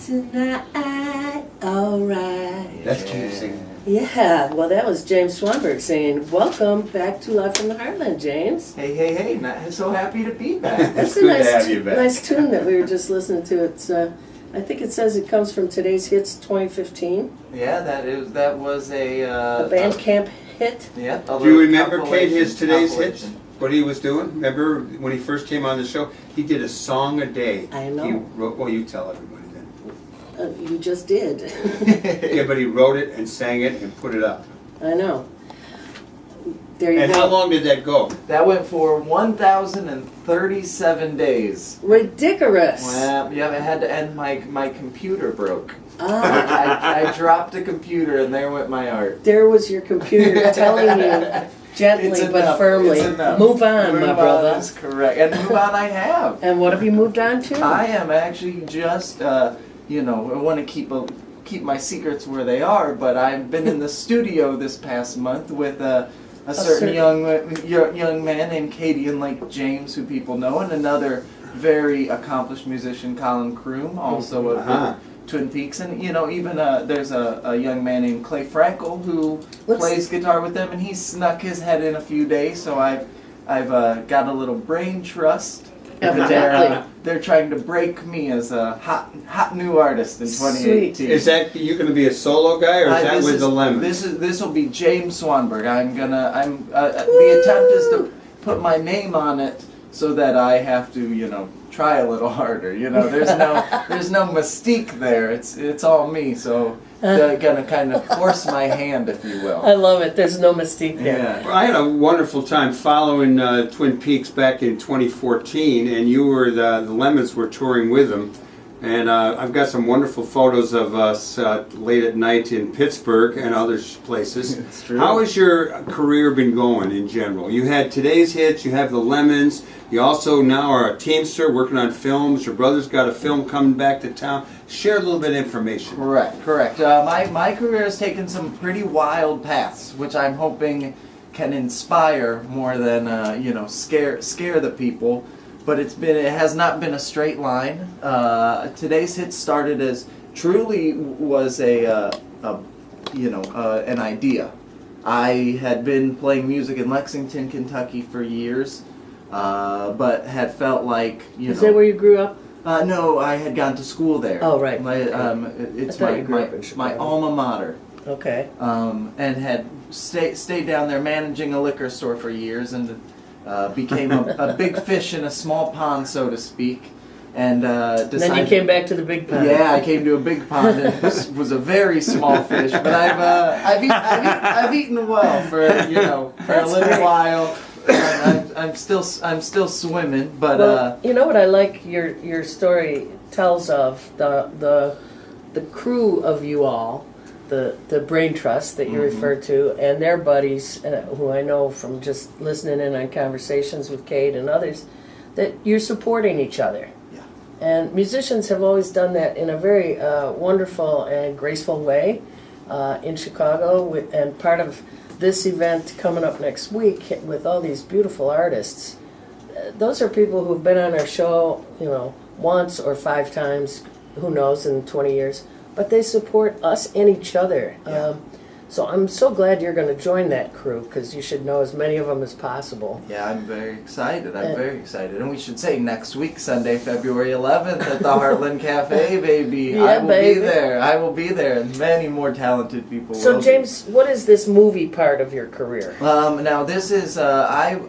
Tonight, alright. That's cute singing. Yeah, well, that was James Swanberg saying, "Welcome back to Live from the Heartland," James. Hey, so happy to be back. That's good a to have you back. nice tune that we were just listening to. It's, I think it says it comes from Today's Hits 2015. Yeah, that was a Bandcamp hit. Yeah. Do you remember, Kate, his Today's Hits? compilation. What he was doing? Remember when he first came on the show? He did a song a day. I know. He wrote, well, you tell everybody then. You just did. Yeah, but he wrote it and sang it and put it up. I know. There you And go. how long did that go? That went for 1,037 days. Ridiculous. Well, yeah, I had to end my computer broke. Ah, I dropped a computer and there went my art. there was your computer telling you gently It's but enough. firmly, It's enough. move on, Move my on brother. is correct. And move on I have. And what have you moved on to? I am actually just, I want to keep my secrets where they are, but I've been in the studio this past month with a certain young man named Katie and Lake James, who people know, and another very accomplished musician, Colin Kroom, also of Twin Peaks, and even there's a young man named Clay Frankel who plays guitar with them, and he snuck his head in a few days, so I've got a little brain trust. Evidently. They're trying to break me as a hot new artist in 2018. Sweet. Is that you going to be a solo guy, or is that with the Lemons? This will be James Swanberg. The attempt is to put my name on it so that I have to try a little harder. There's no mystique there. It's all me. So they're gonna kind of force my hand, if you will. I love it. There's no mystique there. Yeah. Well, I had a wonderful time following Twin Peaks back in 2014, and you were the Lemons were touring with them. And I've got some wonderful photos of us late at night in Pittsburgh and other places. It's true. How has your career been going in general? You had Today's Hits, you have the Lemons, you also now are a Teamster working on films. Your brother's got a film coming back to town. Share a little bit of information. Correct. My career has taken some pretty wild paths, which I'm hoping can inspire more than scare the people. But it has not been a straight line. Today's Hit started as truly was an idea. I had been playing music in Lexington, Kentucky for years, but had felt like Is that where you grew up? No, I had gone to school there. Oh, right. It's I thought you grew up in my Chicago. alma mater. Okay. And had stayed down there managing a liquor store for years, and became a big fish in a small pond, so to speak, and decided. Then you came back to the big pond. Yeah, I came to a big pond, and this was a very small fish. But I've eaten well for a little while. I'm still swimming, but Well, you know what I like your story tells of the crew of you all, the brain trust that you referred to, and their buddies, who I know from just listening in on conversations with Kate and others, that you're supporting each other. Yeah. And musicians have always done that in a very wonderful and graceful way in Chicago, and part of this event coming up next week with all these beautiful artists. Those are people who've been on our show, once or 5 times, who knows, in 20 years. But they support us and each other. Yeah. So I'm so glad you're going to join that crew, because you should know as many of them as possible. yeah, I'm very excited. And we should say next week, Sunday, February 11th, at the Heartland Cafe, baby. Yeah, I will baby. be there. I will be there, and many more talented people. So will be. James, what is this movie part of your career? Now this is I'm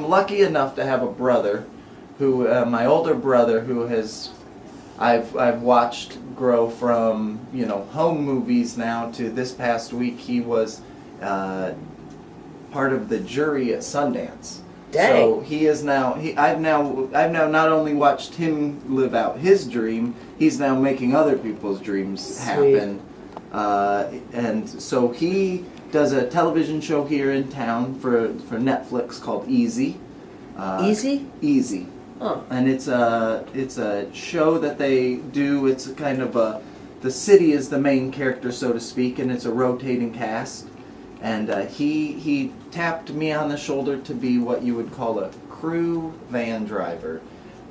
lucky enough to have a brother, who my older brother, who I've watched grow from home movies now to this past week he was part of the jury at Sundance. Dang. So he is now I've now not only watched him live out his dream, he's now making other people's dreams happen. And so he does a television show here in town for Netflix called Easy. Easy? Easy. Oh. And it's a show that they do. It's kind of the city is the main character, so to speak, and it's a rotating cast. And he tapped me on the shoulder to be what you would call a crew van driver.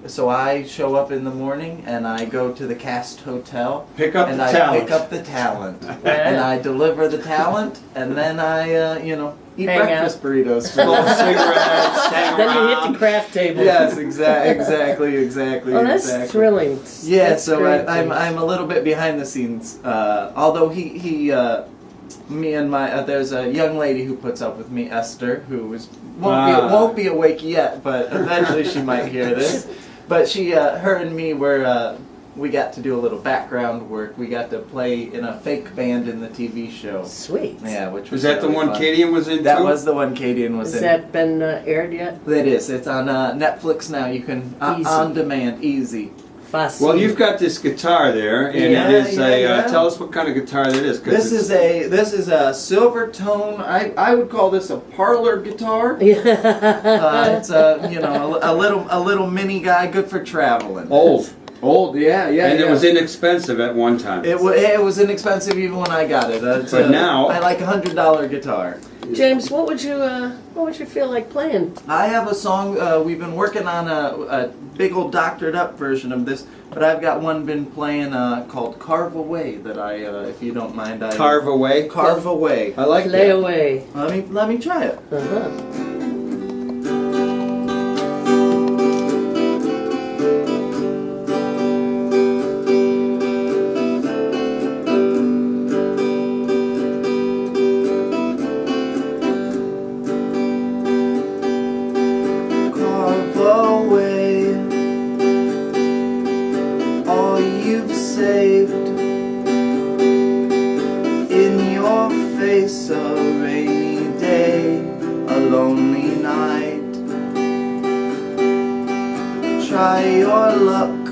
So I show up in the morning and I go to the Cast Hotel. Pick up and the I talent. pick up the talent. And I deliver the talent, and then I, eat Hang breakfast burritos. For Smoke cigarettes, hang Then you hit around. the craft table. Yes, exactly. Oh, that's thrilling. Yeah, That's so great, I'm James. a little bit behind the scenes. Although me and my there's a young lady who puts up with me, Esther, who won't be awake yet, but eventually she might hear this. But her and me we got to do a little background work. We got to play in a fake band in the TV show. Sweet. Yeah, which was Was that the really one fun. Kadian was in That too? was the one Kadian was Has in. that been aired yet? It is. It's on Netflix now. You can Easy. on demand, easy. Fussy. Well, you've got this guitar there, and Yeah, it is yeah. tell us what kind of guitar that is. 'Cause This is a silver tone. I would call this a parlor guitar. Yeah. It's a little mini guy, good for traveling. old. Old, yeah. And it was inexpensive at one time. It was inexpensive even when I got it. But now- I like $100 guitar. James, what would you feel like playing? I have a song. We've been working on a big old doctored up version of this, but I've got one been playing called "Carve Away" that if you don't mind, Carve away. Carve Away. I like Play that. away. Let me try it. Uh-huh. Carve away all you've saved in your face, a rainy day, a lonely night. Try your luck,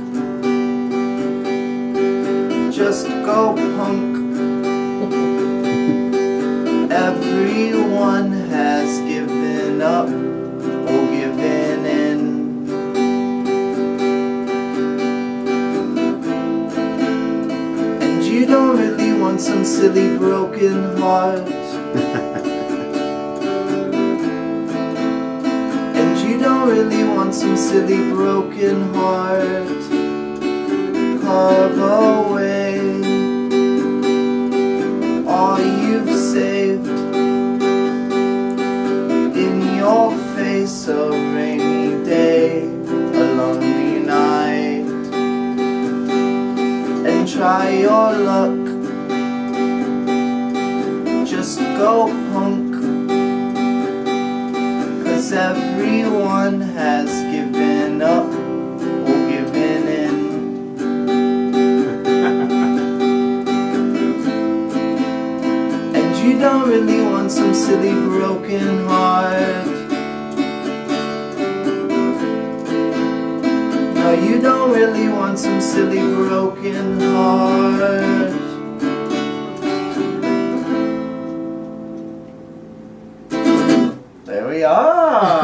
just go punk. Everyone has given up or given in. And you don't really want some silly broken heart. And you don't really want some silly broken heart. Carve away all you've saved in your face, a rainy day, a lonely night. And try your luck, just go punk. 'Cause everyone has given up or given in. And you don't really want some silly broken heart. No, you don't really want some silly broken heart. There we are.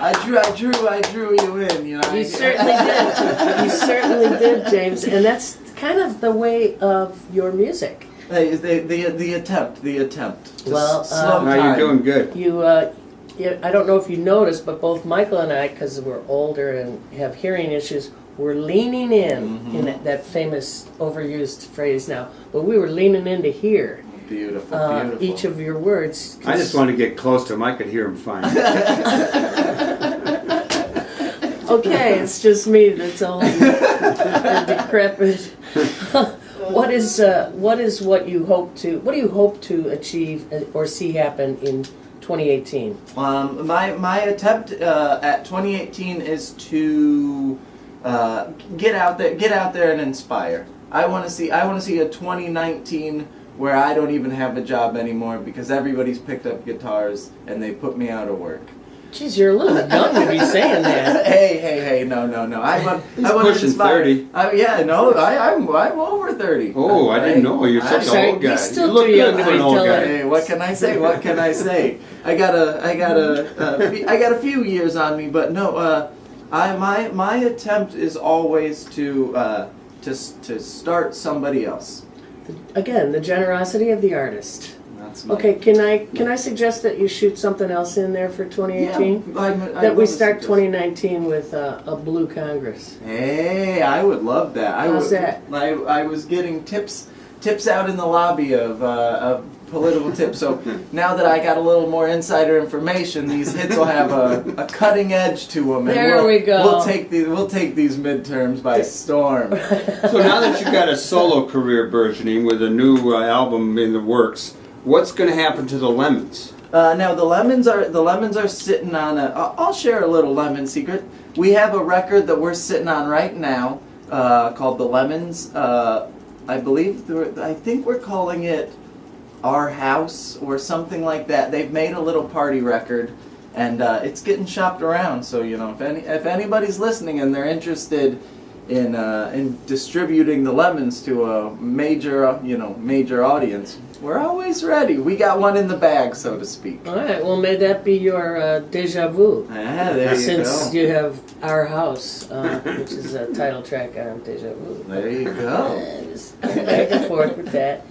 I drew you in. You know. You certainly did. You certainly did, James. And that's kind of the way of your music. Hey, the attempt. To Well, slow No, time. you're doing good. I don't know if you noticed, but both Michael and I, because we're older and have hearing issues, we're leaning in that famous overused phrase now. But we were leaning in to hear Beautiful. each of your words. I just want to get close to him. I could hear him fine. Okay, it's just me that's old and decrepit. What do you hope to achieve or see happen in 2018? My attempt at 2018 is to get out there and inspire. I want to see a 2019 where I don't even have a job anymore because everybody's picked up guitars and they put me out of work. Jeez, you're a little young to be saying that. Hey, no. I want to pushing inspire. 30. I'm over 30. Oh, I didn't know. You're such sorry, an old guy. you're still You look too young good to for be an old telling- guy. Hey, what can I say? I got a few years on me, but no. My attempt is always to start somebody else. Again, the generosity of the artist. months. Mike. Okay, can I suggest that you shoot something else in there for 2018? Yeah, I That we will start suggest. 2019 with a Blue Congress. Hey, I would love that. How's that? I was getting tips out in the lobby of political tips. So now that I got a little more insider information, these hits will have a cutting edge to them. And There we go. We'll take these midterms by storm. So now that you've got a solo career burgeoning with a new album in the works, what's going to happen to the Lemons? Now the lemons are sitting on a. I'll share a little lemon secret. We have a record that we're sitting on right now called The Lemons. I think we're calling it Our House or something like that. They've made a little party record, and it's getting shopped around. So if anybody's listening and they're interested in distributing the Lemons to a major audience, we're always ready. We got one in the bag, so to speak. All right, well, may that be your deja vu. There you Since go. you have Our House, which is a title track on Deja Vu. There you go. Just back and forth with that.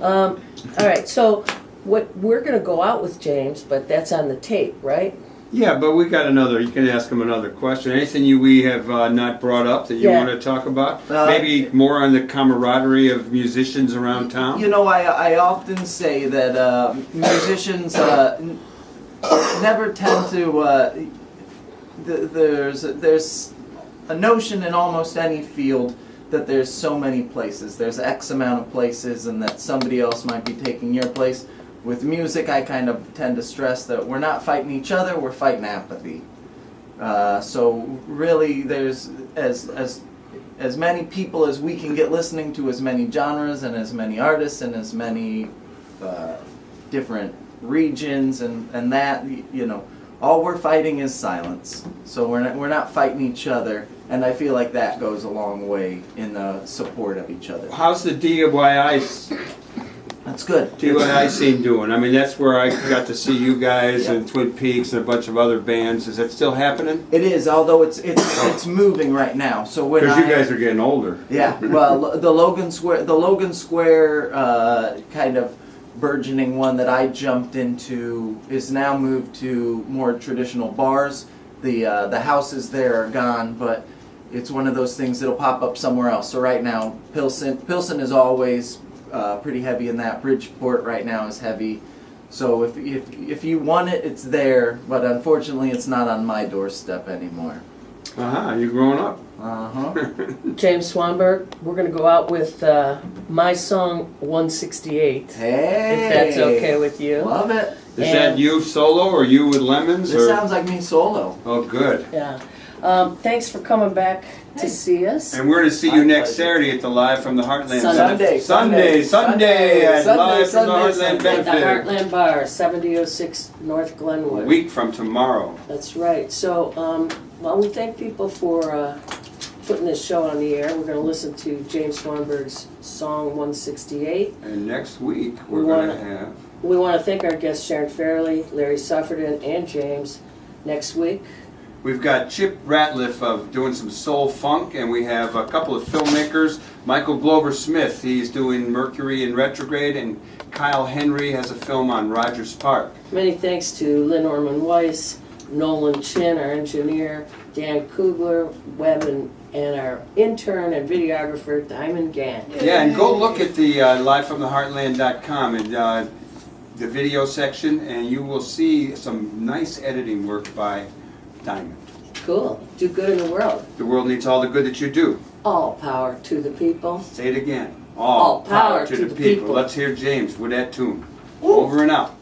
All right, so we're going to go out with James, but that's on the tape, right? Yeah, but we got another. You can ask him another question. Anything we have not brought up that you Yeah. want to talk about? Maybe more on the camaraderie of musicians around town. I often say that musicians never tend to. There's a notion in almost any field that there's so many places. There's X amount of places, and that somebody else might be taking your place. With music, I kind of tend to stress that we're not fighting each other, we're fighting apathy. So really, there's as many people as we can get listening to as many genres and as many artists and as many different regions and that, all we're fighting is silence. So we're not fighting each other, and I feel like that goes a long way in the support of each other. How's the DIY That's good. scene doing? I mean, that's where I got to see you guys and Twin Peaks and a bunch of other bands. Is that still happening? It is, although it's moving right now. So when Because you guys are getting older. yeah, well, the Logan Square kind of burgeoning one that I jumped into is now moved to more traditional bars. The houses there are gone, but it's one of those things that'll pop up somewhere else. So right now, Pilsen is always pretty heavy in that. Bridgeport right now is heavy. So if you want it, it's there, but unfortunately it's not on my doorstep anymore. You're growing up. James Swanberg, we're going to go out with my song 168. Hey! If that's okay with you. Love it. Is that you solo or you with Lemons? This or? sounds like me solo. Oh, good. Yeah. Thanks for coming back to see us. And we're going to see you next Saturday at the Live from the Heartland. Sunday at Live from the Heartland At the Benefit. Heartland Bar, 7006 North A Glenwood. week from tomorrow. That's right. So, we thank people for putting this show on the air. We're going to listen to James Swanberg's song 168. And next week we're We going wanna- to have... We want to thank our guests Sharon Fairley, Larry Sufferton, and James. Next week, We've got Chip Ratliff of doing some soul funk, and we have a couple of filmmakers. Michael Glover Smith, he's doing Mercury in Retrograde, and Kyle Henry has a film on Rogers Park. many thanks to Lynn Orman Weiss, Nolan Chin, our engineer, Dan Kugler, Webb, and our intern and videographer, Diamond Gann. Yeah, and go look at the livefromtheheartland.com and the video section, and you will see some nice editing work by Diamond. Cool. Do good in the world. The world needs all the good that you do. All power to the people. Say it again. All power to the people. Let's hear James with that tune. Over and out.